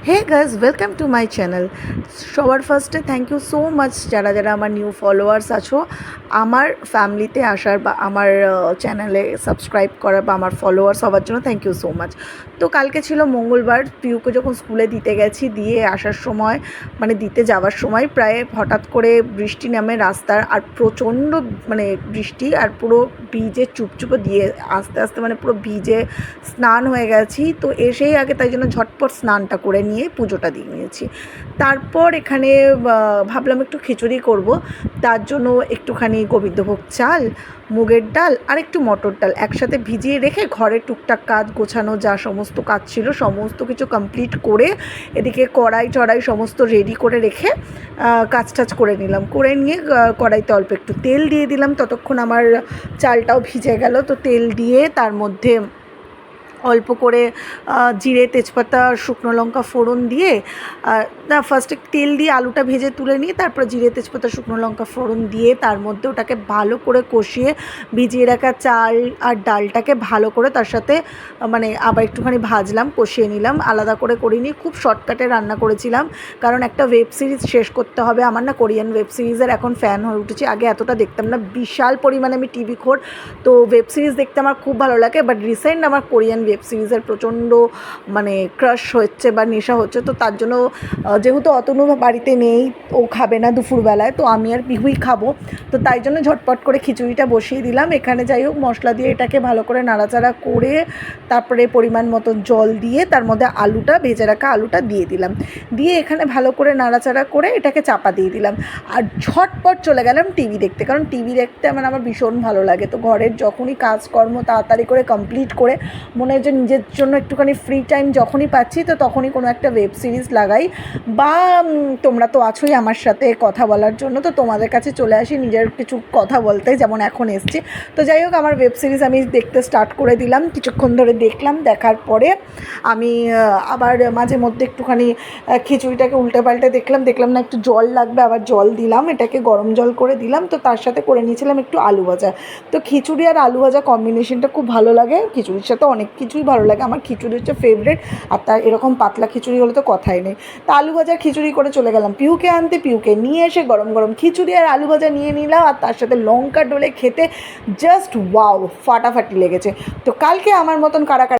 Hey guys, welcome to my channel. সবার ফার্স্টে thank you so much যারা যারা আমার নিউ ফলোয়ার্স আছো, আমার ফ্যামিলিতে আসার বা আমার চ্যানেলে সাবস্ক্রাইব করার বা আমার ফলোয়ার্স হওয়ার জন্য থ্যাংক ইউ সো মাচ। তো কালকে ছিল মঙ্গলবার, পিউকে যখন স্কুলে দিতে গেছি, দিয়ে আসার সময় মানে দিতে যাওয়ার সময় প্রায় হঠাৎ করে বৃষ্টি নামে রাস্তার, আর প্রচণ্ড মানে বৃষ্টি, আর পুরো ভিজে চুপচুপে দিয়ে আস্তে আস্তে মানে পুরো ভিজে স্নান হয়ে গেছি। তো এসেই আগে তাই জন্য ঝটপট স্নানটা করে নিয়ে পুজোটা দিয়ে নিয়েছি। তারপর এখানে ভাবলাম একটু খিচুড়ি করব, তার জন্য একটুখানি গোবিন্দভোগ চাল, মুগের ডাল আর একটু মটর ডাল একসাথে ভিজিয়ে রেখে ঘরের টুকটাক কাজ গোছানো যা সমস্ত কাজ ছিল সমস্ত কিছু কমপ্লিট করে এদিকে কড়াই টড়াই সমস্ত রেডি করে রেখে কাজ টাজ করে নিলাম। করে নিয়ে কড়াইতে অল্প একটু তেল দিয়ে দিলাম, ততক্ষণ আমার চালটাও ভিজে গেল। তো তেল দিয়ে তার মধ্যে অল্প করে জিরে, তেজপাতা, শুকনো লঙ্কা ফোড়ন দিয়ে না ফার্স্টে তেল দিয়ে আলুটা ভেজে তুলে নিয়ে তারপর জিরে, তেজপাতা, শুকনো লঙ্কা ফোড়ন দিয়ে তার মধ্যে ওটাকে ভালো করে কষিয়ে ভিজিয়ে রাখা চাল আর ডালটাকে ভালো করে তার সাথে মানে আবার একটুখানি ভাজলাম, কষিয়ে নিলাম। আলাদা করে করিনি, খুব শর্টকাটে রান্না করেছিলাম, কারণ একটা ওয়েব সিরিজ শেষ করতে হবে। আমার না কোরিয়ান ওয়েব সিরিজের এখন ফ্যান হয়ে উঠেছি। আগে এতটা দেখতাম না, বিশাল পরিমাণে আমি টিভি খোর, তো ওয়েব সিরিজ দেখতে আমার খুব ভালো লাগে। বাট রিসেন্ট আমার কোরিয়ান ওয়েব সিরিজের প্রচণ্ড মানে ক্রাশ হচ্ছে বা নেশা হচ্ছে। তো তার জন্য যেহেতু অতনু বাড়িতে নেই, ও খাবে না দুপুরবেলায়, তো আমি আর পিহুই খাবো। তো তাই জন্য ঝটপট করে খিচুড়িটা বসিয়ে দিলাম। এখানে যাই হোক মশলা দিয়ে এটাকে ভালো করে নাড়াচাড়া করে তারপরে পরিমাণ মতো জল দিয়ে তার মধ্যে আলুটা, ভেজে রাখা আলুটা দিয়ে দিলাম। দিয়ে এখানে ভালো করে নাড়াচাড়া করে এটাকে চাপা দিয়ে দিলাম আর ঝটপট চলে গেলাম টিভি দেখতে, কারণ টিভি দেখতে আমার ভীষণ ভালো লাগে। তো ঘরের যখনই কাজকর্ম তাড়াতাড়ি করে কমপ্লিট করে মনে হয় যে নিজের জন্য একটুখানি ফ্রি টাইম যখনই পাচ্ছি তো তখনই কোনো একটা ওয়েব সিরিজ লাগাই, বা তোমরা তো আছোই আমার সাথে কথা বলার জন্য, তো তোমাদের কাছে চলে আসি নিজের কিছু কথা বলতে, যেমন এখন এসছি। তো যাই হোক আমার ওয়েব সিরিজ আমি দেখতে স্টার্ট করে দিলাম, কিছুক্ষণ ধরে দেখলাম। দেখার পরে আমি আবার মাঝে মধ্যে একটুখানি খিচুড়িটাকে উল্টে পাল্টে দেখলাম না একটু জল লাগবে, আবার জল দিলাম, এটাকে গরম জল করে দিলাম। তো তার সাথে করে নিয়েছিলাম একটু আলু ভাজা। তো খিচুড়ি আর আলু ভাজা কম্বিনেশনটা খুব ভালো লাগে, খিচুড়ির সাথে অনেক কিছুই ভালো লাগে। আমার খিচুড়ি হচ্ছে ফেভারিট, আর তার এরকম পাতলা খিচুড়ি হলে তো কথাই নেই। তা আলু ভাজা খিচুড়ি করে চলে গেলাম পিউকে আনতে, পিউকে নিয়ে এসে গরম গরম খিচুড়ি আর আলু ভাজা নিয়ে নিলাম, আর তার সাথে লঙ্কা ডলে খেতে জাস্ট ওয়াও, ফাটাফাটি লেগেছে। তো কালকে আমার মতন কারা